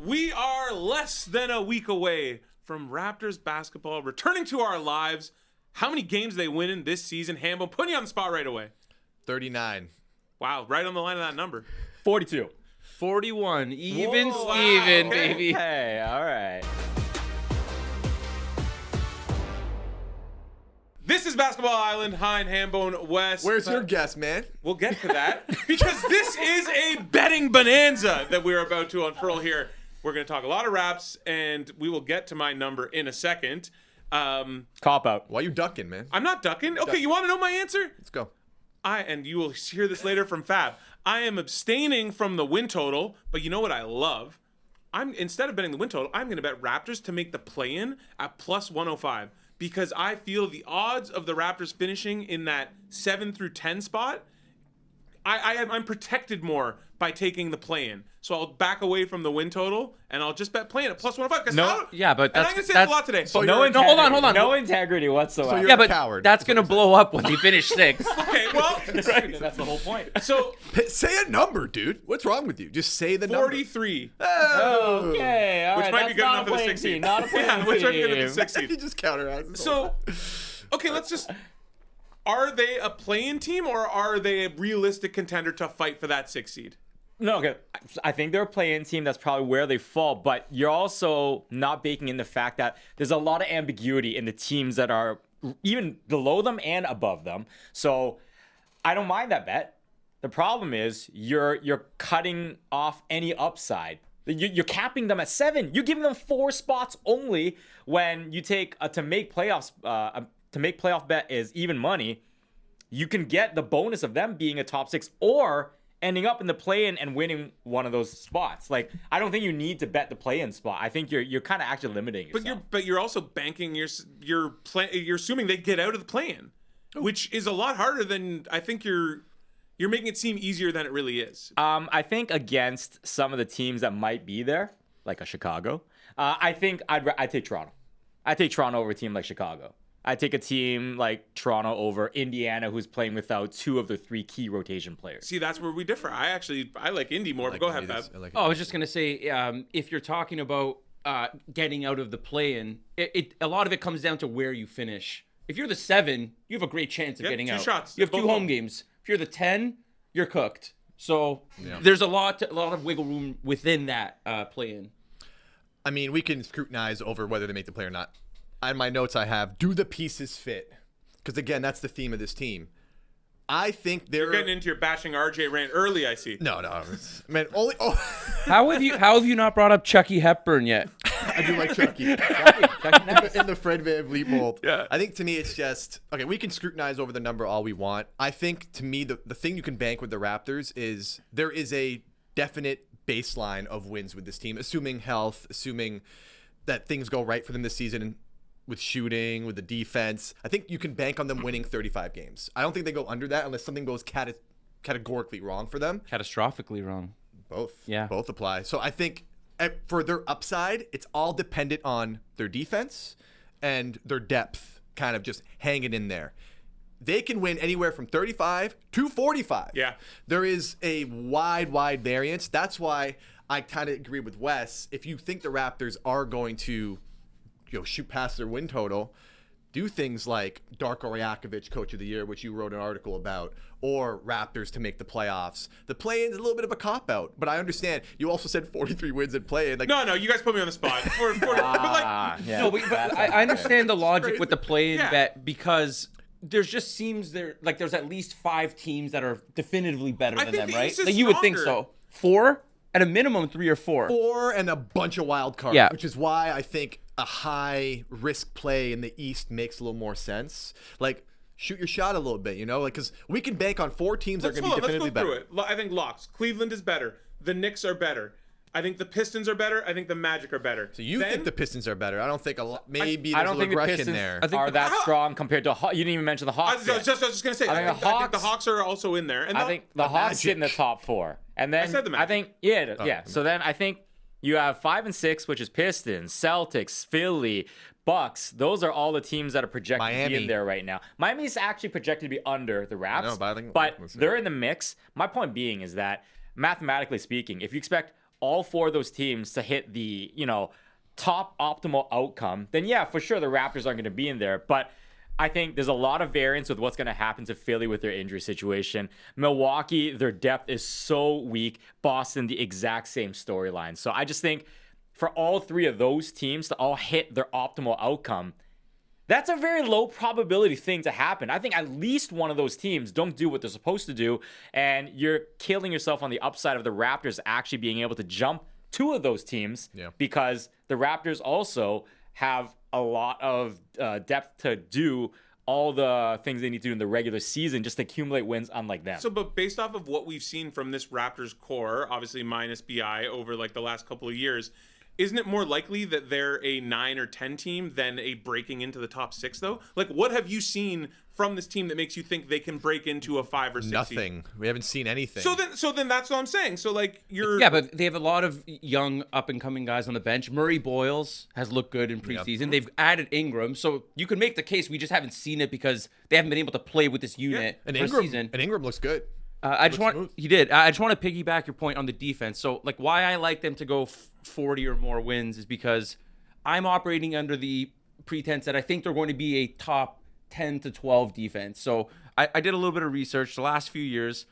We are less than a week away from Raptors basketball returning to our lives. How many games they win in this season? Hambone, putting you on the spot right away. 39. Wow, right on the line of that number. 42. 41. Even Whoa, Steven, wow, okay. baby. Hey, all right. This is Basketball Island. Hein, Hambone, Wes. Where's your guess, man? We'll get to that because this is a betting bonanza that we're about to unfurl here. We're going to talk a lot of raps, and we will get to my number in a second. Cop out. Why you ducking, man? I'm not ducking. Okay, you want to know my answer? Let's go. And you will hear this later from Fab. I am abstaining from the win total, but you know what I love? Instead of betting the win total, I'm going to bet Raptors to make the play-in at plus 105 because I feel the odds of the Raptors finishing in that 7 through 10 spot, I'm protected more by taking the play-in. So I'll back away from the win total, and I'll just bet play-in at plus 105. No, yeah, but and that's I'm going to say it a lot today. So No, you're a hold on. No integrity whatsoever. So you're yeah, a but coward. that's going to blow up when they finish 6th. Okay, well, That's the whole point. so Say a number, dude. What's wrong with you? Just say the number. 43, Oh. Okay, all which right. might be That's good not enough a for the playing 6 seed. team. Not a playing Yeah, which might be good enough for the team. 6 seed. You just counter. So, okay, let's just. Are they a play-in team or are they a realistic contender to fight for that 6 seed? No, okay. I think they're a play-in team. That's probably where they fall. But you're also not baking in the fact that there's a lot of ambiguity in the teams that are even below them and above them. So I don't mind that bet. The problem is you're cutting off any upside. You're capping them at 7. You're giving them 4 spots only when you take to make playoffs. To make playoff bet is even money. You can get the bonus of them being a top 6 or ending up in the play-in and winning one of those spots. Like, I don't think you need to bet the play-in spot. I think you're kind of actually limiting yourself. But you're also banking you're assuming they get out of the play-in, which is a lot harder than I think you're making it seem easier than it really is. I think against some of the teams that might be there, like a Chicago, I think I'd take Toronto. I'd take Toronto over a team like Chicago. I'd take a team like Toronto over Indiana, who's playing without 2 of the 3 key rotation players. See, that's where we differ. I like Indy more, but go ahead, Fab. Oh, I was just going to say, if you're talking about getting out of the play-in, a lot of it comes down to where you finish. If you're the 7, you have a great chance of getting 2 out. shots. You have Both 2 home home. games. If you're the 10, you're cooked. So there's a lot of wiggle room within that play-in. I mean, we can scrutinize over whether they make the play or not. On my notes, I have, do the pieces fit? Because, again, that's the theme of this team. I think they're... You're getting into your bashing RJ rant early, I see. No. Man, only... Oh, How have you not brought up Chucky Hepburn yet? I do like Chucky. In the Fred VanVleet mold. Yeah. I think, to me, it's just... Okay, we can scrutinize over the number all we want. I think, to me, the thing you can bank with the Raptors is there is a definite baseline of wins with this team, assuming health, assuming that things go right for them this season, and with shooting, with the defense. I think you can bank on them winning 35 games. I don't think they go under that unless something goes categorically wrong for them. Catastrophically wrong. Both. Yeah. Both apply. So I think for their upside, it's all dependent on their defense and their depth kind of just hanging in there. They can win anywhere from 35 to 45. Yeah. There is a wide variance. That's why I kind of agree with Wes. If you think the Raptors are going to shoot past their win total, do things like Darko Rajakovic, Coach of the Year, which you wrote an article about, or Raptors to make the playoffs. The play-in is a little bit of a cop-out, but I understand. You also said 43 wins in play-in. Like, No, you guys put me on the spot. But Yeah, No, but I understand the logic with the play-in Yeah. bet because there's just seems there's at least 5 teams that are definitively better I than think them, the right? East is Like you would think stronger. so. 4 at a minimum, 3 or 4. 4 and a bunch of wild cards, Yeah. which is why I think a high-risk play in the East makes a little more sense. Like, shoot your shot a little bit, because we can bank on 4 teams that are going to be definitively let's go better. through it. I think locks. Cleveland is better. The Knicks are better. I think the Pistons are better. I think the Magic are better. So you think the Pistons are better? I don't think maybe I there's don't a think the regression Pistons there. are that strong compared to you didn't even mention the I Hawks. was yet. just going to say, I think I think the Hawks are also in there. And I think the Hawks sit in the Magic. top 4. And then I said the Magic. I think yeah. So then I think you have 5 and 6, which is Pistons, Celtics, Philly, Bucks. Those are all the teams that are projected to be Miami. in there right now. Miami's actually projected to be under the Raps, know, but I think- but let's see. they're in the mix. My point being is that mathematically speaking, if you expect all 4 of those teams to hit the, top optimal outcome, then yeah, for sure the Raptors aren't going to be in there. But I think there's a lot of variance with what's going to happen to Philly with their injury situation. Milwaukee, their depth is so weak. Boston, the exact same storyline. So I just think for all 3 of those teams to all hit their optimal outcome, that's a very low probability thing to happen. I think at least one of those teams don't do what they're supposed to do, and you're killing yourself on the upside of the Raptors actually being able to jump 2 of those teams because the Raptors also have a lot of depth to do all the things they need to do in the regular season just to accumulate wins, unlike them. So, but based off of what we've seen from this Raptors core, obviously minus BI over like the last couple of years, isn't it more likely that they're a 9 or 10 team than a breaking into the top 6 though? Like, what have you seen from this team that makes you think they can break into a 5 or 6? Nothing. We haven't seen anything. So then that's what I'm saying. So like but they have a lot of young up and coming guys on the bench. Murray Boyles has looked good in preseason. Yep. They've added Ingram, so you could make the case we just haven't seen it because they haven't been able to play with this unit and season. Ingram looks good. I just want to piggyback your point on the defense. So like why I like them to go 40 or more wins is because I'm operating under the pretense that I think they're going to be a top 10 to 12 defense. So I did a little bit of research the last few years.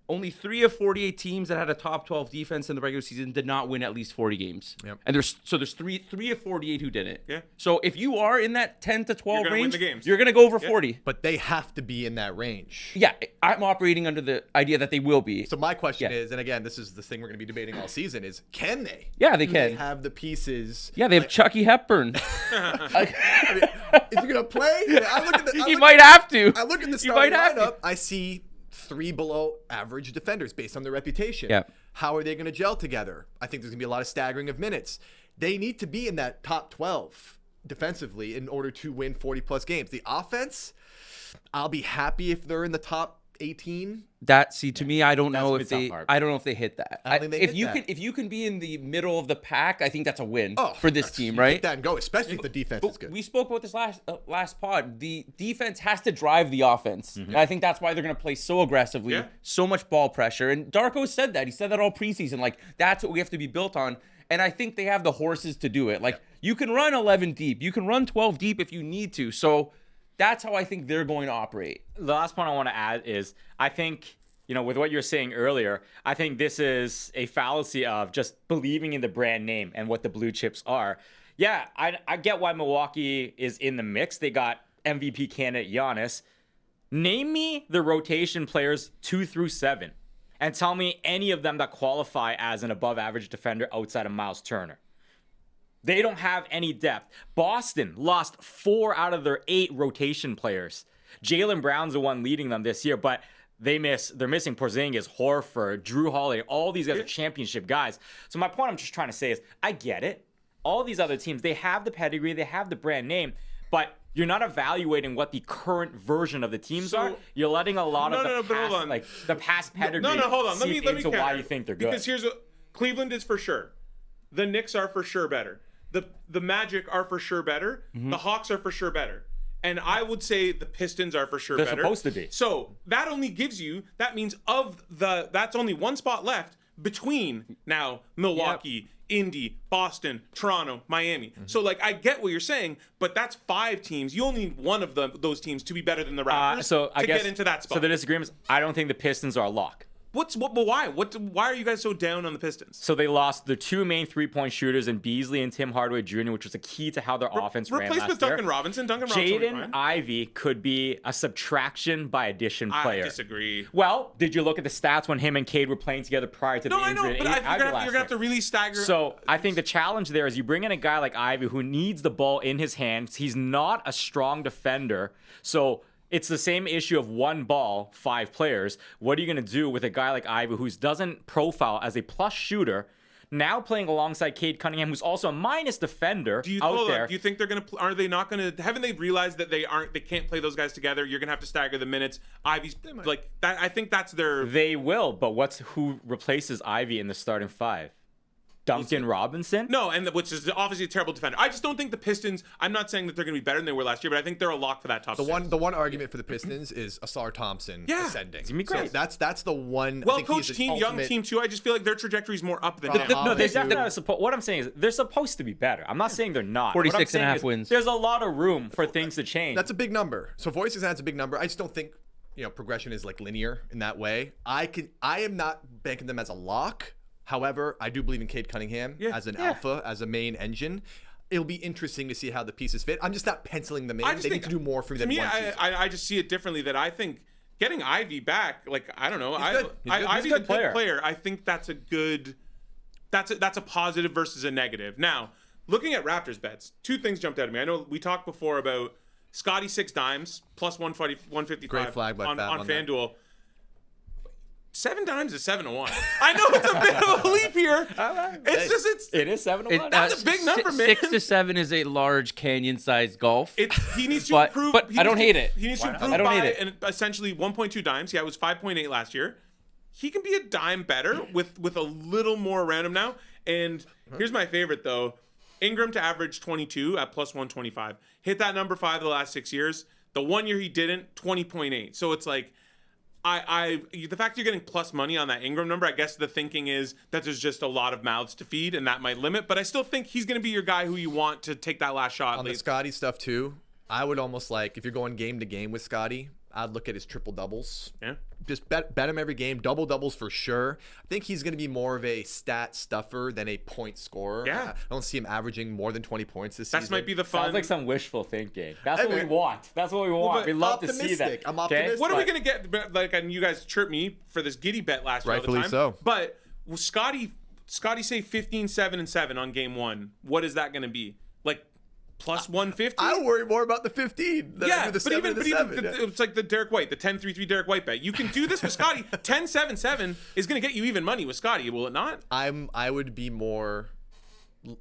Only 3 of 48 teams that had a top 12 defense in the regular season did not win at least 40 games. Yep. And there's 3 of 48 who didn't. Yeah. So if you are in that 10 to 12 gonna range, win the games. you're going to go over 40. But they have to be in that range. Yeah, I'm operating under the idea that they will be. So my question is, and again, this is the thing we're going to be debating all season, is can they? Yeah, they Do can. They have the pieces. Yeah, they have Chucky Hepburn. I mean, is he going to play? I look at the, He might have to. I look at the He might starting have to. lineup. I see 3 below average defenders based on their reputation. Yeah. How are they going to gel together? I think there's going to be a lot of staggering of minutes. They need to be in that top 12 defensively in order to win 40-plus games. The offense, I'll be happy if they're in the top 18. To me, I don't know That's if the they. tough part. I don't know if they hit that. I don't think they hit that. If you can be in the middle of the pack, I think that's a win Oh, for this that's- team, you right? Take that and go, especially if the defense is But good. we spoke about this last pod. The defense has to drive the offense. And I think that's why they're going to play so aggressively, Yeah. so much ball pressure. And Darko said that. He said that all preseason. Like, that's what we have to be built on. And I think they have the horses to do it. Like, you can run 11 deep. You can run 12 deep if you need to. So that's how I think they're going to operate. The last point I want to add is I think, with what you're saying earlier, I think this is a fallacy of just believing in the brand name and what the blue chips are. Yeah, I get why Milwaukee is in the mix. They got MVP candidate Giannis. Name me the rotation players 2 through 7 and tell me any of them that qualify as an above average defender outside of Miles Turner. They don't have any depth. Boston lost 4 out of their 8 rotation players. Jaylen Brown's the one leading them this year, but they're missing Porzingis, Horford, Drew Holiday. All these guys are championship guys. So my point I'm just trying to say is I get it. All these other teams, they have the pedigree, they have the brand name, but you're not evaluating what the current version of the teams are. You're letting a lot of the past pedigree hold on. Let me into why counter. you think they're good. Because here's what Cleveland is for sure. The Knicks are for sure better. The Magic are for sure better. The Hawks are for sure better. And I would say the Pistons are for sure They're better. supposed to be. So that only gives you, that means that's only one spot left between now Milwaukee, Indy, Boston, Toronto, Miami. So like I get what you're saying, but that's 5 teams. You only need one of those teams to be better than the Raptors to get into that spot. So the disagreement is I don't think the Pistons are a lock. But why? Why are you guys so down on the Pistons? So they lost their 2 main 3-point shooters in Beasley and Tim Hardaway Jr., which was a key to how their offense ran Replace last with year. Duncan Robinson. Duncan Robinson will be Jaden fine. Ivey could be a subtraction by addition player. I disagree. Well, did you look at the stats when him and Cade were playing together prior to the No, I injury? know, but you're gonna have to really stagger. So I think the challenge there is you bring in a guy like Ivey who needs the ball in his hands. He's not a strong defender, so it's the same issue of 1 ball, 5 players. What are you going to do with a guy like Ivey who doesn't profile as a plus shooter, now playing alongside Cade Cunningham, who's also a minus defender out there? Do you think they're gonna? Are they not gonna? Haven't they realized that they can't play those guys together? You're gonna have to stagger the minutes. Ivey's like that. I think that's their. They will, but who replaces Ivey in the starting 5? Duncan Robinson? No, which is obviously a terrible defender. I just don't think the Pistons. I'm not saying that they're going to be better than they were last year, but I think they're a lock for that top. The one argument for the Pistons is Asar Thompson ascending. It's gonna be great. So that's the one. Well coached team, young team too. I just feel like their trajectory is more up than down. No, they definitely what I'm saying is they're supposed to be better. I'm not saying they're not. 46 and a half is wins. There's a lot of room for things to change. That's a big number. So 46 that's a big number. I just don't think progression is like linear in that way. I am not banking them as a lock. However, I do believe in Cade Cunningham as an alpha, as a main engine. It'll be interesting to see how the pieces fit. I'm just not penciling them in. They need to do more for me than one season. I just see it differently. That I think getting Ivy back, like I don't know, Ivy's a a good good player. I think that's a good, that's a positive versus a negative. Now, looking at Raptors bets, two things jumped out at me. I know we talked before about Scotty 6 dimes plus 155 Great flag by on Fab on that. FanDuel. 7 dimes is 7-1. I know it's a bit of a leap here. It is 7-1. That's a big number, man. 6 to 7 is a large canyon-sized golf. He needs to improve. But I don't hate it. He needs to improve and essentially 1.2 dimes. Yeah, it was 5.8 last year. He can be a dime better with a little more around him now. And here's my favorite though: Ingram to average 22 at plus 125. Hit that number 5 the last 6 years. The 1 year he didn't, 20.8. So it's like. The fact you're getting plus money on that Ingram number, I guess the thinking is that there's just a lot of mouths to feed and that might limit, but I still think he's going to be your guy who you want to take that last shot. On the Scotty stuff too, I would almost like, if you're going game to game with Scotty, I'd look at his triple doubles. Yeah. Just bet him every game, double doubles for sure. I think he's going to be more of a stat stuffer than a point scorer. Yeah. I don't see him averaging more than 20 points this season. That might be the fun. Sounds like some wishful thinking. That's what we want. That's what we want. We love to see that. I'm optimistic. What are we going to get? Like, and you guys chirped me for this giddy bet last year all the Rightfully time. so. But will Scotty say 15, 7, and 7 on game 1. What is that going to be? Like plus 150? I worry more about the 15 than I do the 7 and the 7. It's like the Derek White, the 10-3-3 Derek White bet. You can do this with Scotty. 10-7-7 is going to get you even money with Scotty, will it not? I would be more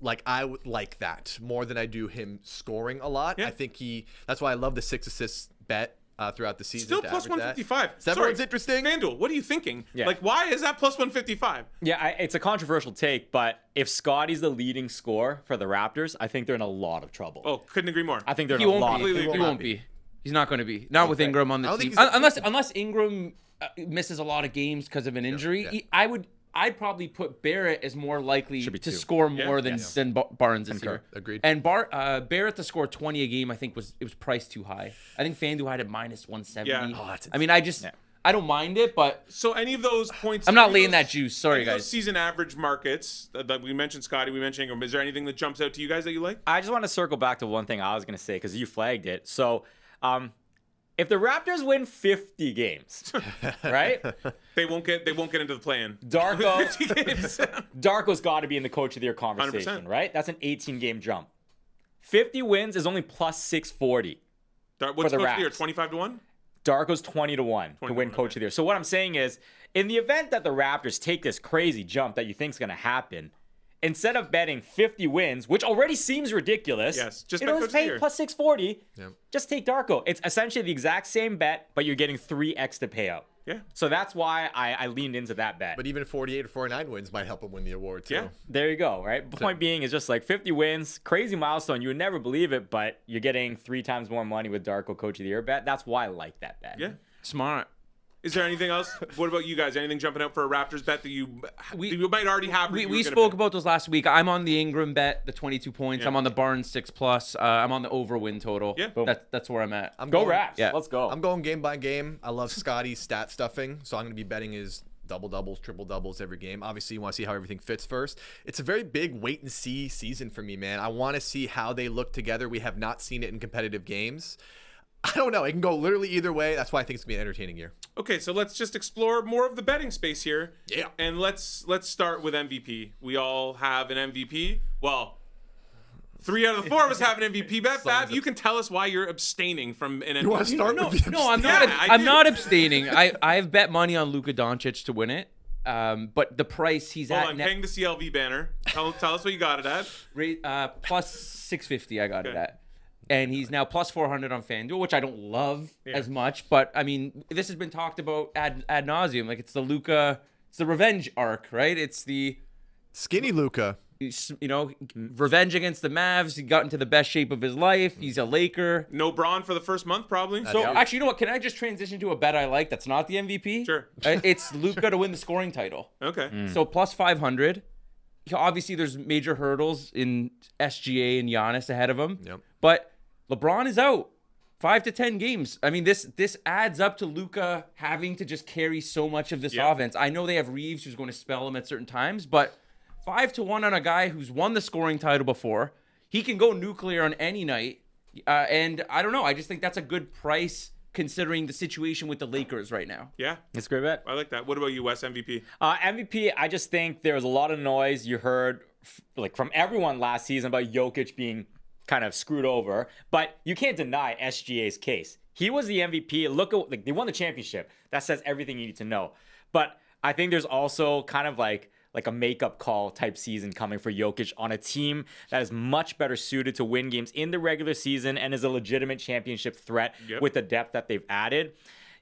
like, I would like that more than I do him scoring a lot. Yeah. I think that's why I love the 6 assists bet throughout the season. Still plus 155. Everyone's interesting. FanDuel, what are you thinking? Yeah. Like, why is that plus 155? Yeah, it's a controversial take, but if Scotty's the leading scorer for the Raptors, I think they're in a lot of trouble. Oh, couldn't agree more. I think they're in He a won't lot be. of trouble. He won't be. He's not going to be. Not with Ingram on the team. Unless Ingram misses a lot of games because of an injury. Yeah. I'd probably put Barrett as more likely Should be to 2. score more than Barnes this year. Agreed. And Barrett to score 20 a game, I think was priced too high. I think FanDuel had it minus 170. Yeah. Oh, that's I mean, I don't mind it, but So any of those points... I'm not any of laying those- that juice. Sorry, any of those guys. season average markets, that we mentioned Scotty, we mentioned Ingram. Is there anything that jumps out to you guys that you like? I just want to circle back to one thing I was going to say because you flagged it. So, if the Raptors win 50 games, right? They won't get into the play-in. Darko, 50 games. Darko's got to be in the coach of the year conversation, 100%. right? That's an 18-game jump. 50 wins is only plus 640. What's the coach of the Raps. year? 25-1? Darko's 20-1 to win 20-1, coach of the year. So what I'm saying is, in the event that the Raptors take this crazy jump that you think is going to happen, instead of betting 50 wins, which already seems ridiculous, Yes, just you bet know, coach of pay the year. plus 640. Yep. Just take Darko. It's essentially the exact same bet, but you're getting 3x to payout. Yeah. So that's why I leaned into that bet. But even 48 or 49 wins might help him win the award too. Yeah. There you go, right? The point being is just like 50 wins, crazy milestone. You would never believe it, but you're getting 3 times more money with Darko Coach of the Year bet. That's why I like that bet. Yeah. Smart. Is there anything else? What about you guys? Anything jumping out for a Raptors bet that you might already have? We spoke about those last week. I'm on the Ingram bet, the 22 points. Yeah. I'm on the Barnes 6+. I'm on the over win total. Yeah. Boom. That's where I'm at. Go Raps. Yeah. Let's go. I'm going game by game. I love Scotty's stat stuffing, so I'm going to be betting his double doubles, triple doubles every game. Obviously, you want to see how everything fits first. It's a very big wait and see season for me, man. I want to see how they look together. We have not seen it in competitive games. I don't know. It can go literally either way. That's why I think it's going to be an entertaining year. Okay, so let's just explore more of the betting space here. Yeah. And let's start with MVP. We all have an MVP. Well, 3 out of the 4 of us have an MVP bet. Fab, you can tell us why you're abstaining from an MVP. You want to start with the No, I'm Yeah, not. I I'm do. not abstaining. I've bet money on Luka Doncic to win it. But the price he's Hold at on, paying the CLV banner. Tell us what you got it at. plus 650. I got it at. And he's now plus 400 on FanDuel, which I don't love as much. But, I mean, this has been talked about ad nauseum. Like, it's the Luka, it's the revenge arc, right? It's the Skinny Luka. You know, revenge against the Mavs. He got into the best shape of his life. He's a Laker. No Braun for the first month, probably. So actually, you know what? Can I just transition to a bet I like that's not the MVP? Sure. It's Luka to win the scoring title. Okay. So plus 500. Obviously, there's major hurdles in SGA and Giannis ahead of him. Yep. But LeBron is out 5 to 10 games. I mean, this adds up to Luka having to just carry so much of this offense. I know they have Reeves who's going to spell him at certain times, but 5-1 on a guy who's won the scoring title before. He can go nuclear on any night. And I don't know. I just think that's a good price considering the situation with the Lakers right now. Yeah. It's a great bet. I like that. What about you, Wes, MVP? MVP, I just think there was a lot of noise you heard like from everyone last season about Jokic being kind of screwed over, but you can't deny SGA's case. He was the MVP. Look at like they won the championship. That says everything you need to know. But I think there's also kind of like a makeup call type season coming for Jokic on a team that is much better suited to win games in the regular season and is a legitimate championship threat with the depth that they've added.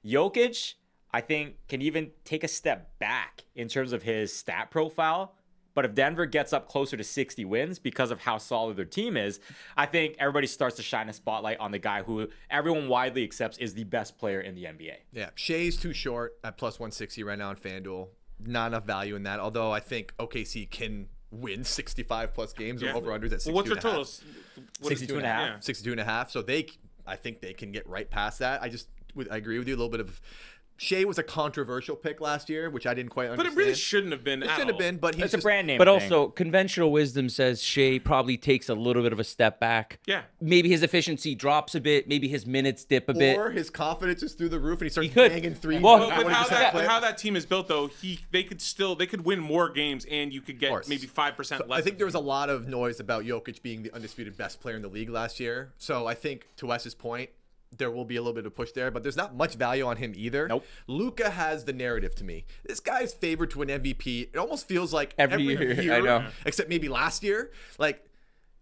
Jokic, I think, can even take a step back in terms of his stat profile. But if Denver gets up closer to 60 wins because of how solid their team is, I think everybody starts to shine a spotlight on the guy who everyone widely accepts is the best player in the NBA. Yeah, Shea's too short at plus 160 right now on FanDuel. Not enough value in that, although I think OKC can win 65 plus games or over unders at 62. Well, what's their total? 62 and a half. Yeah. 62 and a half. So I think they can get right past that. I agree with you. A little bit of Shea was a controversial pick last year, which I didn't quite understand. But it really shouldn't have been. It shouldn't have been, but he's It's a brand name But thing. also, conventional wisdom says Shea probably takes a little bit of a step back. Yeah. Maybe his efficiency drops a bit. Maybe his minutes dip a bit. Or his confidence is through the roof and he starts could. banging threes. Well, But with 20% how clip. that team is built, though, they could win more games, and you could get maybe 5% less. I think there was a lot of noise about Jokic being the undisputed best player in the league last year. So I think, to Wes's point, there will be a little bit of push there, but there's not much value on him either. Nope. Luka has the narrative to me. This guy's favored to win MVP. It almost feels like Every year, I know. except maybe last year. Like,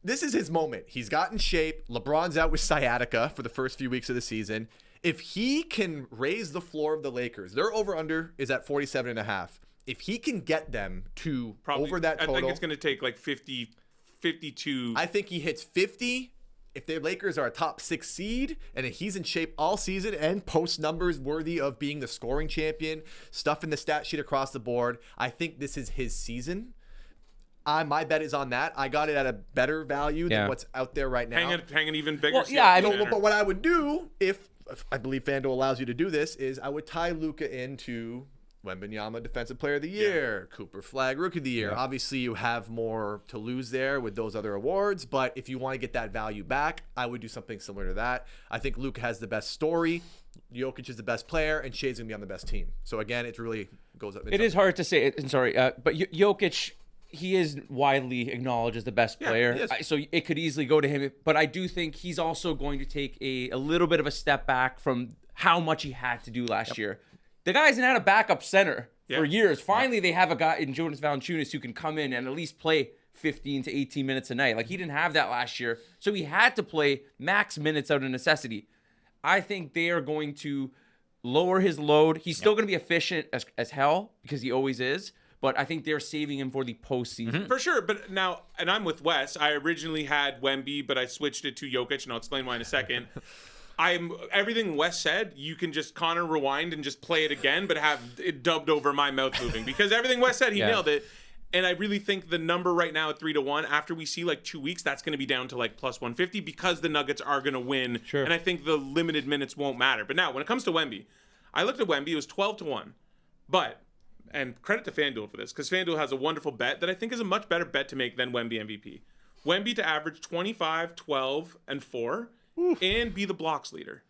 this is his moment. He's got in shape. LeBron's out with sciatica for the first few weeks of the season. If he can raise the floor of the Lakers, their over-under is at 47.5. If he can get them to over that total, I think it's going to take like 50, 52. I think he hits 50. If the Lakers are a top 6 seed and he's in shape all season and post numbers worthy of being the scoring champion, stuff in the stat sheet across the board, I think this is his season. My bet is on that. I got it at a better value than what's out there right now. Hanging even bigger. But what I would do, if I believe FanDuel allows you to do this, is I would tie Luka into Wembanyama Defensive Player of the Year, Cooper Flag Rookie of the Year. Obviously, you have more to lose there with those other awards, but if you want to get that value back, I would do something similar to that. I think Luka has the best story, Jokic is the best player, and Shea's going to be on the best team. So again, it really goes up. It is hard to say. Sorry, but Jokic, he is widely acknowledged as the best player. So it could easily go to him. But I do think he's also going to take a little bit of a step back from how much he had to do last year. The guy hasn't had a backup center for years. Finally, they have a guy in Jonas Valanciunas who can come in and at least play 15 to 18 minutes a night. Like, he didn't have that last year. So he had to play max minutes out of necessity. I think they are going to lower his load. He's still going to be efficient as hell because he always is. But I think they're saving him for the postseason. For sure. But now, and I'm with Wes. I originally had Wemby, but I switched it to Jokic, and I'll explain why in a second. Everything Wes said, you can just Connor rewind and just play it again, but have it dubbed over my mouth moving, because everything Wes said, he nailed it. And I really think the number right now at 3-1, after we see like 2 weeks, that's going to be down to like plus 150 because the Nuggets are going to win. Sure. And I think the limited minutes won't matter. But now, when it comes to Wemby, I looked at Wemby, it was 12-1. But, and credit to FanDuel for this, because FanDuel has a wonderful bet that I think is a much better bet to make than Wemby MVP. Wemby to average 25, 12, and 4. And be the blocks leader.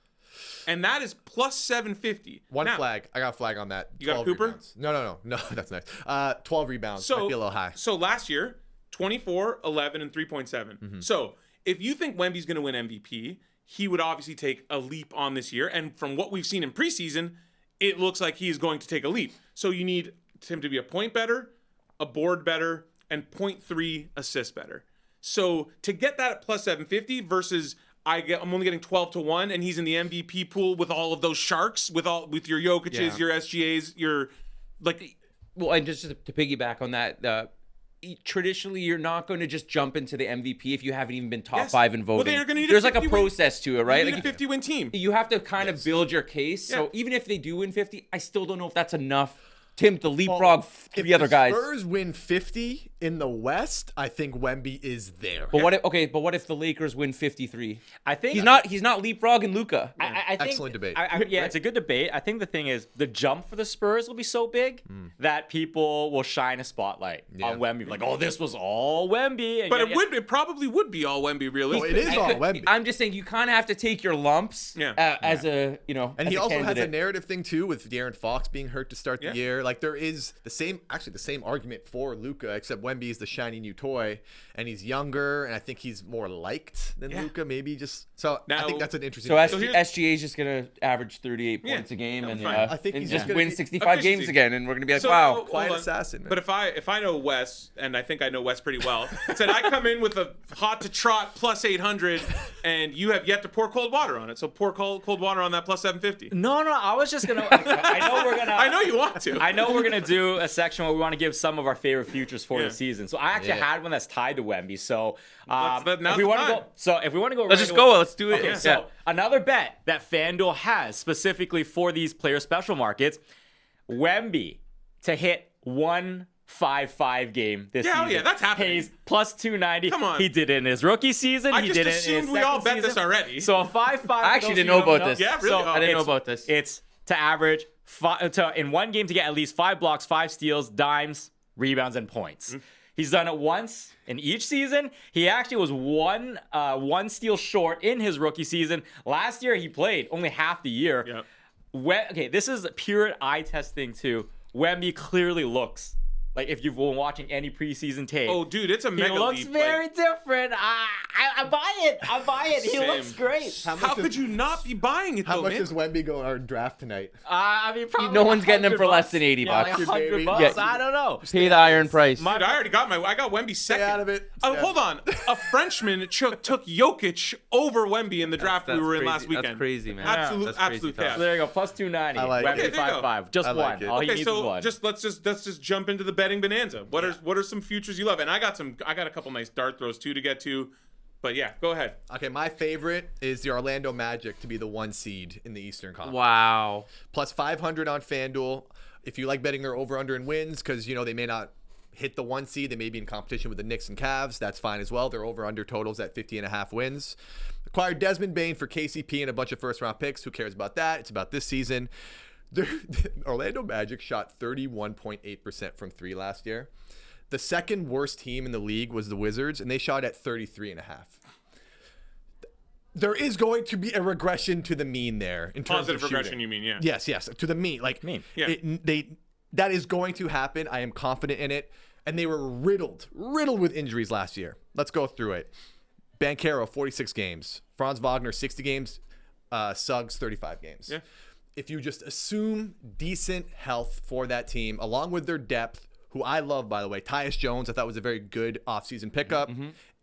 And that is plus 750. Flag. I got a flag on that. You got Cooper? Rebounds. No, that's nice. 12 rebounds. Might be a little high. So last year, 24, 11, and 3.7. So if you think Wemby's going to win MVP, he would obviously take a leap on this year. And from what we've seen in preseason, it looks like he's going to take a leap. So you need him to be a point better, a board better, and 0.3 assist better. So to get that at plus 750 versus I'm only getting 12-1, and he's in the MVP pool with all of those sharks, with your Jokic's, your SGA's, your like. Well, and just to piggyback on that, traditionally you're not going to just jump into the MVP if you haven't even been top Yes. 5 in Well, voting. they're gonna need a There's like a 50 win- process to it, right? You need Like, a 50-win team. you have to kind of build your case. Yeah. So even if they do win 50, I still don't know if that's enough. Tim to leapfrog three other guys. If Spurs win 50 in the West, I think Wemby is there. But what if the Lakers win 53? I think He's not leapfrogging Luka. I think, Excellent debate. Yeah, it's a good debate. I think the thing is the jump for the Spurs will be so big that people will shine a spotlight on Wemby. Like, oh, this was all Wemby. And But it probably would be all Wemby, Oh, realistically. it is all Wemby. I'm just saying you kind of have to take your lumps as a, And as he a also has a candidate. narrative thing too with De'Aaron Fox being hurt to start the Yeah. year. Like there is the same argument for Luka, except Wemby is the shiny new toy, and he's younger, and I think he's more liked than Luka. Maybe just so. I Now- think that's an interesting. So here's- SGA is just gonna average 38 Yeah, points a game, that'll and be fine. I think and he's just just gonna win be 65 efficiency. games again, and we're gonna be like, So, wow. hold quiet on. assassin, man. But if I know Wes, and I think I know Wes pretty well, said I come in with a hot to trot plus 800, and you have yet to pour cold water on it. So pour cold water on that plus 750. No, I was just gonna. I know we're gonna. I know you want to. I know we're gonna do a section where we want to give some of our favorite futures for Yeah. the season. So I actually had one that's tied to Wemby. So Now's if we the want to time. go, if we want to go, Let's right just away- go. Let's do it. Okay, Yeah. so another bet that FanDuel has specifically for these player special markets, Wemby to hit 155 game this Yeah, oh season. yeah, that's happening. Pays plus 290. Come on. He did it in his rookie season. I he just did it in assumed his we all second bet this season. already. So a 5-5. I actually didn't know about this. Yeah, really? So Oh. I didn't know it's- about this. It's to average in one game to get at least 5 blocks, 5 steals, dimes, rebounds, and points. He's done it once in each season. He actually was one steal short in his rookie season. Last year he played only half the year. Yep. Okay, this is pure eye test thing too. Wemby clearly looks like if you've been watching any preseason tape. Oh, dude, it's a he mega looks leap. very different. I buy it. I buy it. He Same. looks great. How could you not be buying it How though, much man? does Wemby go in our draft tonight? I mean, probably No one's getting him 100 for less bucks. than 80 Yeah, bucks. like $100 Baby. bucks. Yeah. I don't know. Pay the iron price. Dude, I already got I got Wemby second. out of it. Oh, Yeah. hold on. A Frenchman took Jokic over Wemby in the draft we that's were in crazy. last weekend. That's crazy, man. Absolute, That's crazy absolute talk. chaos. So there you go. Plus 290. I like it. Wemby Okay, there you go. 5-5. Just I like one. it. All he Okay, needs is so one. let's just jump into the betting bonanza. What are some futures you love? And I got a couple nice dart throws too to get to. But yeah, go ahead. Okay, my favorite is the Orlando Magic to be the 1 seed in the Eastern Conference. Wow. Plus 500 on FanDuel. If you like betting their over/under in wins, because they may not hit the 1 seed, they may be in competition with the Knicks and Cavs. That's fine as well. Their over/under totals at 50.5 wins. Acquired Desmond Bane for KCP and a bunch of first-round picks. Who cares about that? It's about this season. The Orlando Magic shot 31.8% from 3 last year. The second worst team in the league was the Wizards, and they shot at 33.5. There is going to be a regression to the mean there in terms Positive of regression, shooting. you mean? Yeah. Yes, to the mean. Like Mean. Yeah. that is going to happen. I am confident in it. And they were riddled with injuries last year. Let's go through it. Banchero, 46 games. Franz Wagner, 60 games. Suggs, 35 games. Yeah. If you just assume decent health for that team, along with their depth, who I love, by the way, Tyus Jones, I thought was a very good offseason pickup.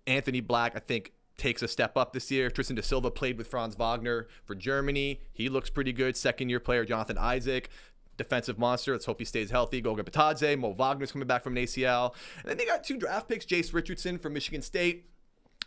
Anthony Black, I think, takes a step up this year. Tristan da Silva played with Franz Wagner for Germany. He looks pretty good. Second-year player Jonathan Isaac, defensive monster. Let's hope he stays healthy. Goga Bitadze, Mo Wagner's coming back from an ACL. And then they got 2 draft picks, Jace Richardson from Michigan State,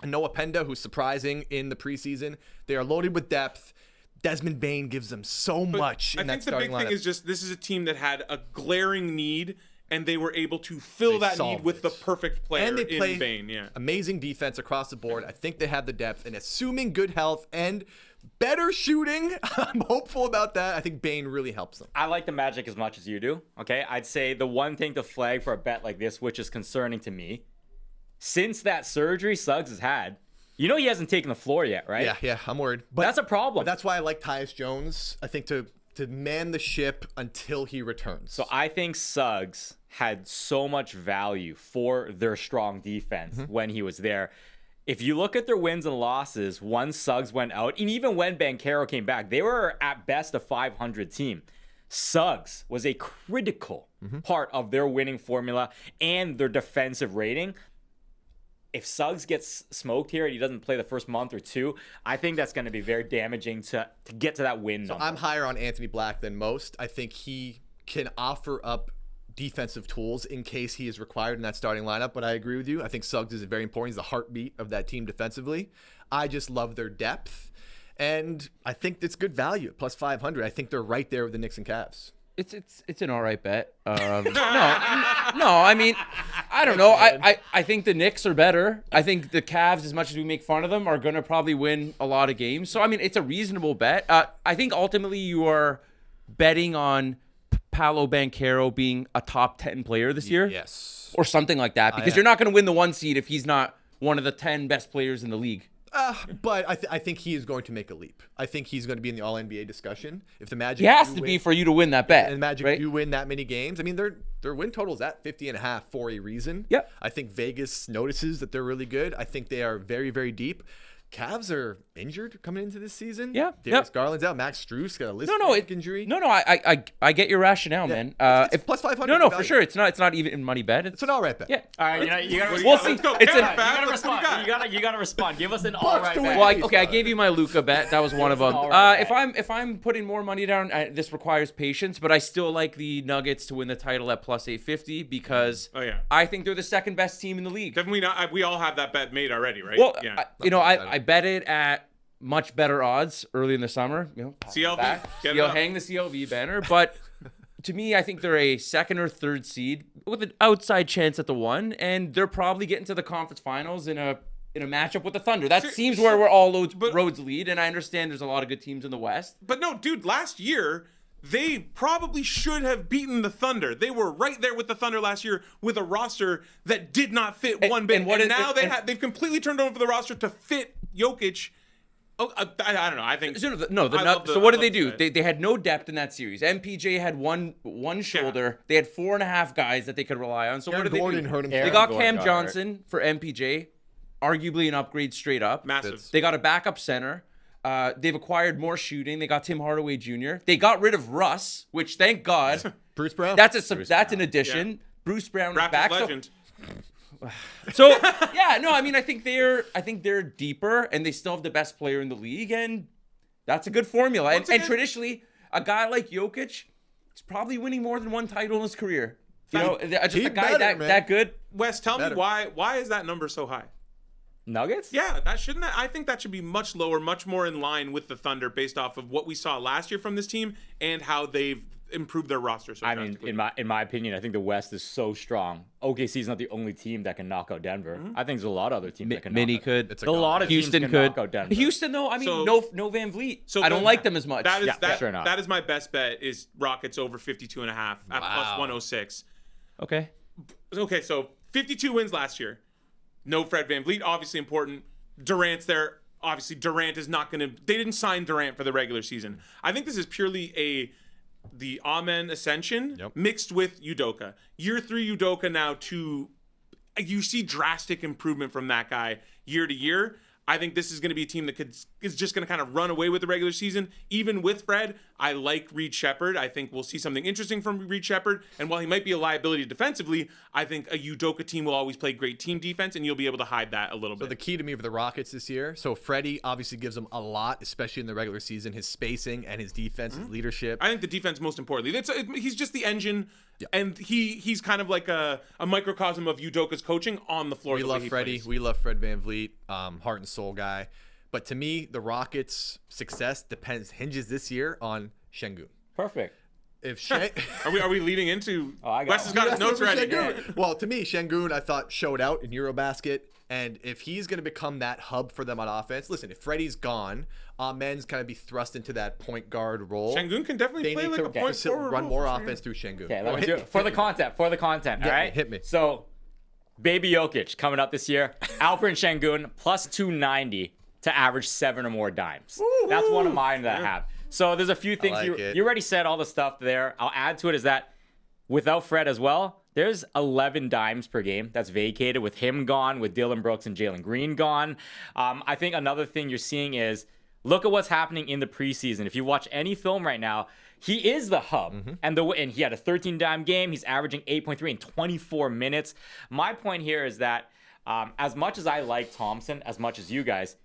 and Noah Penda, who's surprising in the preseason. They are loaded with depth. Desmond Bane gives them so much in I that think the starting big thing lineup. is just this is a team that had a glaring need, and they were able to fill They that need solved with it. the perfect player And they in play Bane. Yeah. amazing defense across the board. I think they have the depth, and assuming good health and better shooting, I'm hopeful about that. I think Bane really helps them. I like the Magic as much as you do. Okay, I'd say the one thing to flag for a bet like this, which is concerning to me, since that surgery Suggs has had, he hasn't taken the floor yet, right? Yeah, I'm worried. But That's a problem. But that's why I like Tyus Jones. I think to man the ship until he returns. So I think Suggs had so much value for their strong defense when he was there. If you look at their wins and losses, once Suggs went out, and even when Banchero came back, they were at best a 500 team. Suggs was a critical part of their winning formula and their defensive rating. If Suggs gets smoked here and he doesn't play the first month or two, I think that's going to be very damaging to get to that win number. I'm higher on Anthony Black than most. I think he can offer up defensive tools in case he is required in that starting lineup. But I agree with you. I think Suggs is very important. He's the heartbeat of that team defensively. I just love their depth. And I think it's good value at plus 500. I think they're right there with the Knicks and Cavs. It's an all right bet. No, I mean, I don't know. I think the Knicks are better. I think the Cavs, as much as we make fun of them, are going to probably win a lot of games. So, I mean, it's a reasonable bet. I think ultimately you are betting on Paolo Banchero being a top 10 player this year. Yes. Or something like that, because you're not going to win the 1 seed if he's not one of the 10 best players in the league. But I think he is going to make a leap. I think he's going to be in the All-NBA discussion. If the Magic, He has to be for you to win that bet. and the Magic right? do win that many games. I mean, their win total's at 50.5 for a reason. Yep. I think Vegas notices that they're really good. I think they are very, very deep. Cavs are injured coming into this season. Yeah. Darius Yep. Garland's out. Max Strus got a list injury. No, I get your rationale, man. It's plus 500 No, for value. sure. It's not even money bet. It's an all right bet. Yeah. All right, you gotta We'll respond. see. Let's go. It's Count a- it, Fab. You gotta Let's see what respond. you got. You gotta respond. Give us an all right to bet. win. Well, okay, I gave you my Luka bet. That was one of them. All right. If I'm putting more money down, this requires patience, but I still like the Nuggets to win the title at plus 850 because Oh, yeah. I think they're the second best team in the league. Definitely not. We all have that bet made already, right? Well, yeah. I bet it at much better odds early in the summer. CLV, get it You'll up. hang the CLV banner, but to me, I think they're a second or third seed with an outside chance at the 1, and they're probably getting to the conference finals in a matchup with the Thunder. That seems where we're all roads lead, and I understand there's a lot of good teams in the West. But no, dude, last year, they probably should have beaten the Thunder. They were right there with the Thunder last year with a roster that did not fit one bit. And now they've completely turned over the roster to fit Jokic. Oh, I don't know. I think So what did they do? They had no depth in that series. MPJ had one shoulder. They had 4.5 guys that they could rely on. So Aaron what did Gordon they do? hurt himself. They got Gordon Cam got Johnson for MPJ, arguably an upgrade straight up. Massive. They got a backup center. They've acquired more shooting. They got Tim Hardaway Jr. They got rid of Russ, which thank God. Bruce Brown. That's an addition. Yeah. Bruce Brown is Raptors back. legend. So yeah, no, I mean I think they're deeper and they still have the best player in the league, and that's a good formula. And traditionally, a guy like Jokic is probably winning more than one title in his career. You know, just a guy that good. Wes, tell me why is that number so high? Nuggets? Yeah, I think that should be much lower, much more in line with the Thunder based off of what we saw last year from this team and how they've improved their roster so I mean, drastically. in my opinion, I think the West is so strong. OKC is not the only team that can knock out Denver. I think there's a lot of other teams that can. Mini knock out. could. It's A lot of Houston teams can could. knock out Denver. Houston though, I mean, So- no Van Vliet. So I don't like them as much. That is Yeah, sure not. that is my best bet is Rockets over 52.5 at plus 106. Okay. Okay, so 52 wins last year. No Fred VanVleet, obviously important. Durant's there. Obviously, Durant is not going to. They didn't sign Durant for the regular season. I think this is purely the Amen ascension mixed with Udoka. Year 3 Udoka now you see drastic improvement from that guy year to year. I think this is going to be a team that is just going to kind of run away with the regular season. Even with Fred, I like Reed Shepherd. I think we'll see something interesting from Reed Shepherd. And while he might be a liability defensively, I think a Udoka team will always play great team defense, and you'll be able to hide that a little So bit. the key to me for the Rockets this year, so Freddie obviously gives them a lot, especially in the regular season, his spacing and his defense, his leadership. I think the defense most importantly. He's just the engine, and he's kind of like a microcosm of Udoka's coaching on the floor. We the way love he Freddie. plays. We love Fred VanVleet, heart and soul guy. But to me, the Rockets' success hinges this year on Şengün. Perfect. If Şengün, Are we leading into? I got Wes has one. got his notes ready. Şengün. Well, to me, Şengün, I thought showed out in Eurobasket. And if he's going to become that hub for them on offense, listen, if Freddie's gone, Amen's kind of be thrust into that point guard role. Şengün can definitely They play need like a to point forward run role more for sure. offense through Şengün. Okay, let me do it for the content. For the content, all right? hit me. So, Baby Jokic coming up this year. Alperen Şengün plus 290 to average 7 or more dimes. That's one of mine that I have. So there's a few things like it. you already said all the stuff there. I'll add to it is that without Fred as well, there's 11 dimes per game that's vacated with him gone, with Dylan Brooks and Jalen Green gone. I think another thing you're seeing is look at what's happening in the preseason. If you watch any film right now, he is the hub, and he had a 13-dime game. He's averaging 8.3 in 24 minutes. My point here is that as much as I like Thompson, as much as you guys,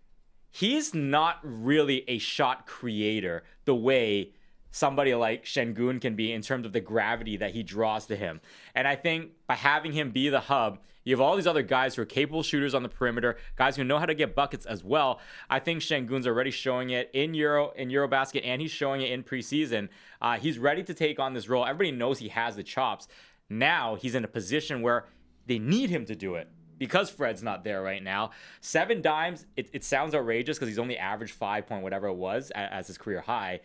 he's not really a shot creator the way somebody like Şengün can be in terms of the gravity that he draws to him. And I think by having him be the hub, you have all these other guys who are capable shooters on the perimeter, guys who know how to get buckets as well. I think Şengün's already showing it in Eurobasket, and he's showing it in preseason. He's ready to take on this role. Everybody knows he has the chops. Now he's in a position where they need him to do it because Fred's not there right now. 7 dimes, it sounds outrageous because he's only averaged 5 point whatever it was as his career high,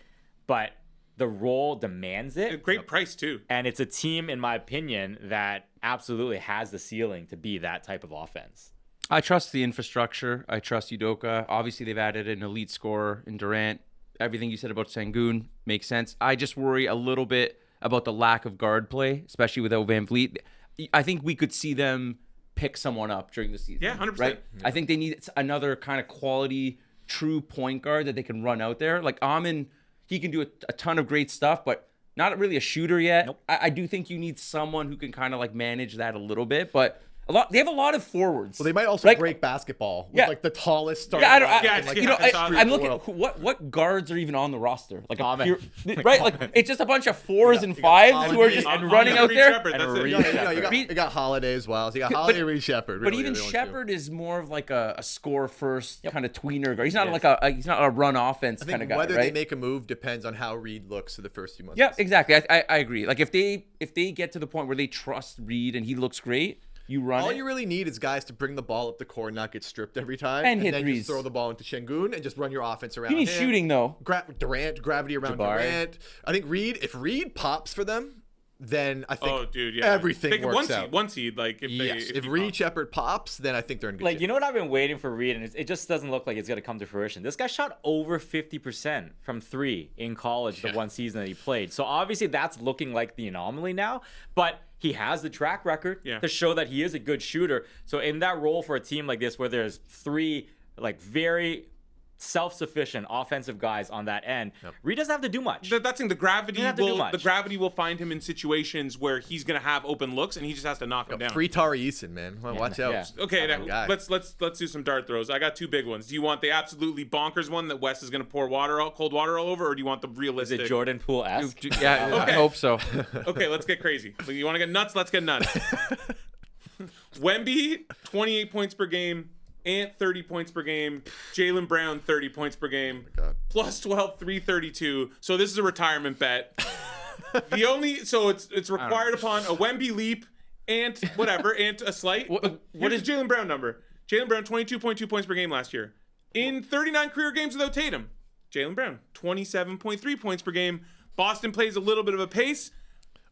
but the role demands it. A great price too. And it's a team, in my opinion, that absolutely has the ceiling to be that type of offense. I trust the infrastructure. I trust Udoka. Obviously, they've added an elite scorer in Durant. Everything you said about Şengün makes sense. I just worry a little bit about the lack of guard play, especially without Van Vliet. I think we could see them pick someone up during the season. Yeah, 100%. Right? I think they need another kind of quality, true point guard that they can run out there. Like Amin, he can do a ton of great stuff, but not really a shooter yet. Nope. I do think you need someone who can kind of like manage that a little bit, but they have a lot of forwards. Well, they might also Like- break basketball with Yeah. like the tallest starting. Yeah, I don't. lineup Yeah, in, like, you the know, history of I'm the looking world. at what guards are even on the roster. Like a Amen. pure, right? Like it's just a bunch of 4s and 5s who are just On- running on out Reed there. Shepard, And that's it. Reed You got, Shepard. you got Holiday as well. So you got Holiday, Reed Shepard. But really, even the only two. Shepard is more of like a score first kind of tweener guard. He's not like he's not a run offense I think kind of guy, whether right? they make a move depends on how Reed looks for the first few months. Yeah, exactly. I agree. Like if they get to the point where they trust Reed and he looks great, you run All it. you really need is guys to bring the ball up the court and not get stripped every time. And hit then threes. just throw the ball into Şengün and just run your offense around You need him. shooting though. Durant, gravity around Jabari. Durant. I think if Reed pops for them, then I think Oh, dude, yeah. everything They could works out. One seed, like if Yes, they if Reed Shepard pops, then I think they're in good Like, shape. you know what I've been waiting for Reed, and it just doesn't look like it's going to come to fruition. This guy shot over 50% from 3 in college the one season that he played. So obviously that's looking like the anomaly now, but he has the track record to show that he is a good shooter. So in that role for a team like this where there's 3 like very self-sufficient offensive guys on that end, Reed doesn't have to do much. That's in the gravity. You don't have to do much. The gravity will find him in situations where he's gonna have open looks, and he just has to knock them down. Free Tari Eason, man. Well, watch out. yeah. Okay, That now, guy. let's do some dart throws. I got 2 big ones. Do you want the absolutely bonkers one that Wes is gonna pour cold water all over, or do you want the Is realistic? it Jordan Poole-esque? Yeah, I Okay. hope so. Okay, let's get crazy. You want to get nuts? Let's get nuts. Wemby, 28 points per game. Ant, 30 points per game. Jaylen Brown, 30 points per game. God. Plus 12, 332. So this is a retirement bet. It's required upon a Wemby leap, Ant, whatever, Ant a slight. What Here's is- the Jaylen Brown number? Jaylen Brown, 22.2 points per game last year. In 39 career games without Tatum. Jaylen Brown, 27.3 points per game. Boston plays a little bit of a pace.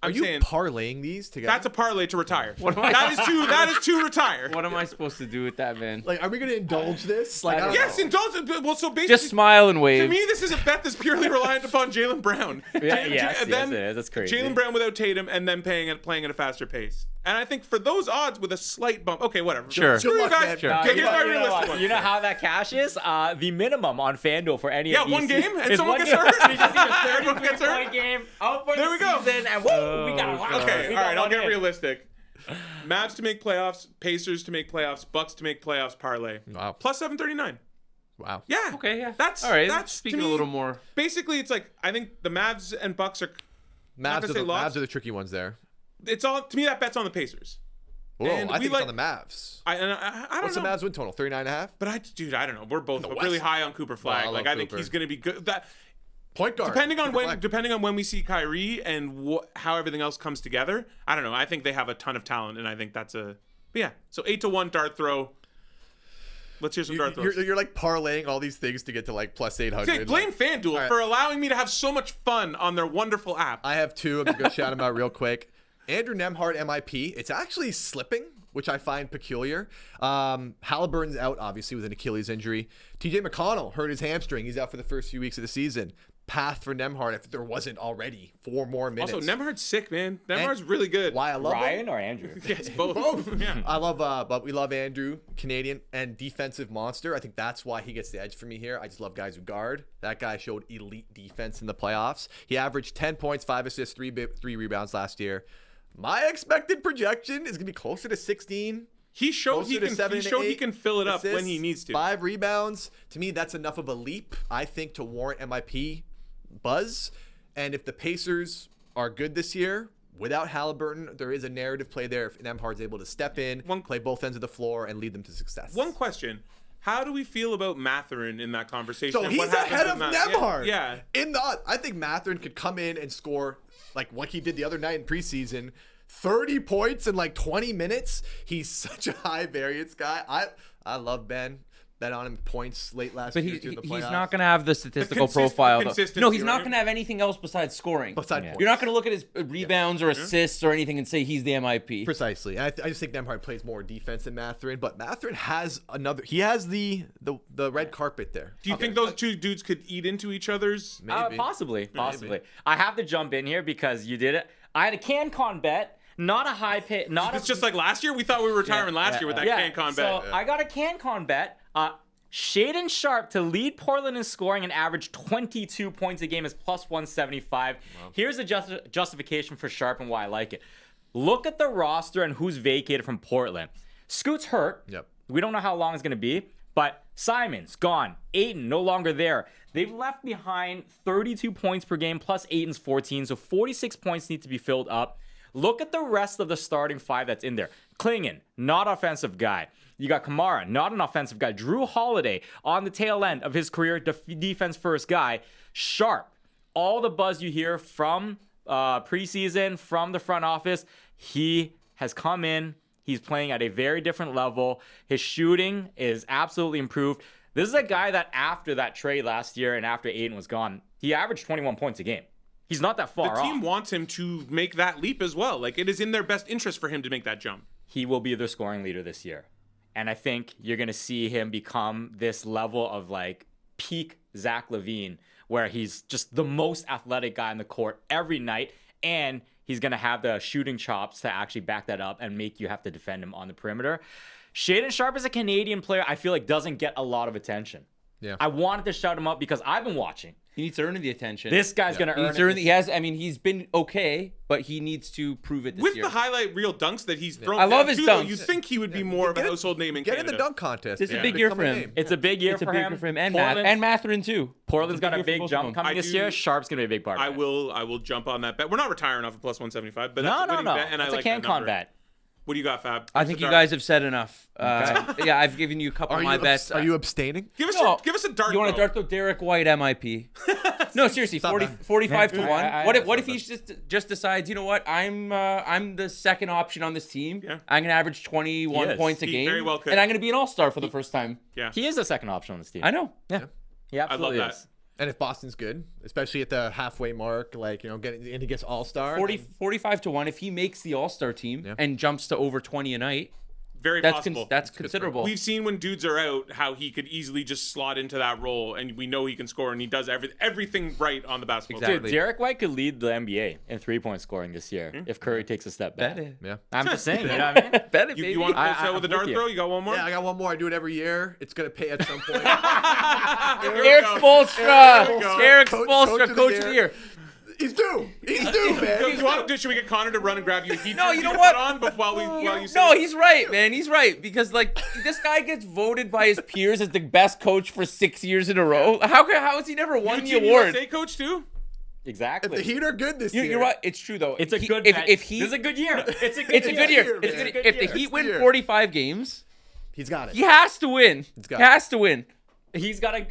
Are you parlaying these together? That's a parlay to retire. That is to retire. What am I supposed to do with that, man? like, are we going to indulge this? Like, I don't Yes, know. indulge. Well, so basically, Just smile and to wave. me, this is a bet that's purely reliant upon Jaylen Brown. Yes, it is. That's crazy. Jaylen Brown without Tatum, and then playing at a faster pace. And I think for those odds, with a slight bump, okay, whatever. Sure. Screw Good you luck, guys. man. Sure. Okay, here's my You know realistic what? one. You know how that cash is? The minimum on FanDuel for any of these. one game, and is someone one gets game. hurt. You just need a Everyone gets hurt. 33-point game out for There the we go. season, and woo, we got a lot. Okay, We all got right, I'll one get in. realistic. Mavs to make playoffs, Pacers to make playoffs, Bucks to make playoffs parlay. Wow. Plus 739. Wow. Yeah. Okay, yeah. That's all right. That's Speaking to me, a little more. Basically, it's like I think the Mavs and Bucks are. not gonna say lost. Mavs are the tricky ones there. It's all to me that bet's on the Pacers. Whoa, And I we think like- it's on the Mavs. I don't What's know. the Mavs win total? 39.5? But I don't know. We're both West. really high on Cooper Flag. I Like love I think Cooper. he's gonna be good. That Point guard. depending on Cooper Flag. when we see Kyrie and how everything else comes together. I don't know. I think they have a ton of talent, and I think that's a. But yeah. So 8-1 dart throw. Let's hear some dart throws. You're like parlaying all these things to get to like plus 800. Okay, blame Like, FanDuel right. for allowing me to have so much fun on their wonderful app. I have 2. I'm going to shout them out real quick. Andrew Nembhard, MIP. It's actually slipping, which I find peculiar. Halliburton's out, obviously, with an Achilles injury. TJ McConnell hurt his hamstring. He's out for the first few weeks of the season. Path for Nembhard if there wasn't already 4 more minutes. Also, Nembhard's sick, man. Nembhard's really good. Why I love him? Ryan or Andrew? Yes, both. Yeah. I love, but we love Andrew, Canadian and defensive monster. I think that's why he gets the edge for me here. I just love guys who guard. That guy showed elite defense in the playoffs. He averaged 10 points, 5 assists, 3 rebounds last year. My expected projection is gonna be closer to 16. He showed Closer to 7 and 8 he can fill it up when assists, he needs to. 5 rebounds. To me, that's enough of a leap, I think, to warrant MIP buzz. And if the Pacers are good this year, without Halliburton, there is a narrative play there if Nembhard's able to step in, play both ends of the floor, and lead them to success. One question. How do we feel about Mathurin in that conversation? So And he's what happens ahead of with Nembhard. Yeah. I think Mathurin could come in and score like what he did the other night in preseason, 30 points in like 20 minutes. He's such a high variance guy. I love Ben. Bet on him points late last But year during the playoffs. he's not going to have the statistical profile. consistency, No, he's not right? going to have anything else besides scoring. points. You're not going to look at his rebounds or assists or anything and say he's the MIP. Precisely. And I just think Nembhard plays more defense than Mathurin, but Mathurin has he has the red carpet there. Do you think those two dudes could eat into each other's? Maybe. Possibly. I have to jump in here because you did it. I had a CanCon bet, not a high pay. It's just like last year. We thought we were retiring last year with that CanCon bet. So I got a CanCon bet. Shaedon Sharpe to lead Portland in scoring and average 22 points a game is plus 175. Wow. Here's a justification for Sharpe and why I like it. Look at the roster and who's vacated from Portland. Scoot's hurt. Yep. We don't know how long it's going to be, but Simon's gone. Ayton no longer there. They've left behind 32 points per game plus Ayton's 14, so 46 points need to be filled up. Look at the rest of the starting five that's in there. Klingon, not offensive guy. You got Kamara, not an offensive guy. Drew Holiday on the tail end of his career, defense first guy. Sharpe, all the buzz you hear from preseason, from the front office, he has come in. He's playing at a very different level. His shooting is absolutely improved. This is a guy that after that trade last year and after Ayton was gone, he averaged 21 points a game. He's not that far off. The team wants him to make that leap as well. Like, it is in their best interest for him to make that jump. He will be their scoring leader this year. And I think you're going to see him become this level of like peak Zach LaVine, where he's just the most athletic guy on the court every night. And he's going to have the shooting chops to actually back that up and make you have to defend him on the perimeter. Shaedon Sharpe is a Canadian player I feel like doesn't get a lot of attention. Yeah. I wanted to shout him up because I've been watching. He needs to earn the attention. This guy's going to earn it. He has. I mean, he's been okay, but he needs to prove it this With year. the highlight reel dunks that he's thrown. I love down his too, though, dunks. you'd think he would be more of a household name in Get Canada. in the dunk contest. This is a man. big year Become for a him. name. It's a big year It's a for big him. year for him and Portland's- Mathurin too. Portland's got a year for big both of jump them. coming this year. Sharpe's going to be a big part of it. I will jump on that bet. We're not retiring off of plus 175, but that's a winning bet, and It's I like a that CanCon number. bet. What do you got, Fab? I think you guys have said enough. Yeah, I've given you a couple Are of you my bets. Are you abstaining? Give us No. a dart. You want to throw. dart throw Derek White MIP? No, seriously, 45 to 1. What if he just decides, you know what? I'm the second option on this team. Yeah. I'm gonna average 21 He is. points a He game, very well could. and I'm gonna be an all-star for the first time. Yeah. He is the second option on this team. I know. Yeah. He absolutely that. is. And if Boston's good, especially at the halfway mark, like, you know, and he gets all-star. 45 to 1. If he makes the all-star team and jumps to over 20 a night, Very that's possible. that's considerable. We've seen when dudes are out how he could easily just slot into that role, and we know he can score, and he does everything right on the basketball Exactly. court. Dude, Derek White could lead the NBA in three-point scoring this year if Curry takes a step back. Bet it. Yeah. I'm just saying, you know what I mean? Bet it, You baby. want to I- close out with a I'm dart with you. throw? You got one more? Yeah, I got one more. I do it every year. It's going to pay at some point. Eric Spoelstra. There we go. Eric Coach Spoelstra, of the coach of the year. year. He's due. He's due, man. Should we get Connor to run and grab you a heat No, jersey you know to what? put on while you say No, he's right, man. He's right because like this guy gets voted by his peers as the best coach for 6 years in a row. How has he never won the Team award? USA coach too? Exactly. The Heat are good this year. You're right. It's true though. It's a good if, bet. if he This is a good year. It's a good it's a good year. year, It's man. a good, if the year. Heat win year. 45 games, He's got it. he has to win. got He it. has to win. He's got a...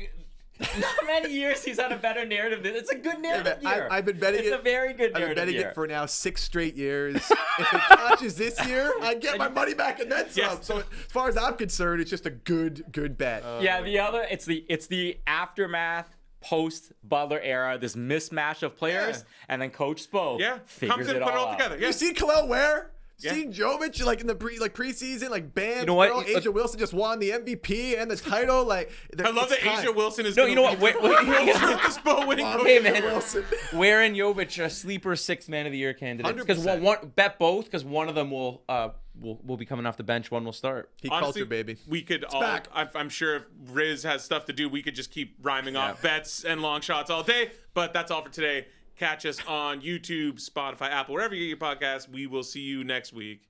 Not many years he's had a better narrative than... It's a good narrative year. I've been betting It's a very good I've been narrative betting year. it for now 6 straight years. If it catches this year, I get my money back and then some. Yes. So as far as I'm concerned, it's just a good bet. Yeah, the other... It's the aftermath... Post Butler era, this mismatch of players, and then Coach Spo figures comes in it and put it all out. together. Yeah. You see Khalil Ware? Yeah. Seeing Jovic like in the preseason, like Bam, You know what? girl, Asia Wilson just won the MVP and the title. Like I love that it's time. Asia Wilson is. No, you know what? Wait, this Bo winning coach. Hey, man. Wilson. Ware and Jovic are sleeper 6th man of the year candidates because 100%. one bet both because one of them will be coming off the bench. One will start. He Honestly, culture, baby. We could all. back. I'm sure if Riz has stuff to do, we could just keep rhyming off bets and long shots all day. But that's all for today. Catch us on YouTube, Spotify, Apple, wherever you get your podcasts. We will see you next week.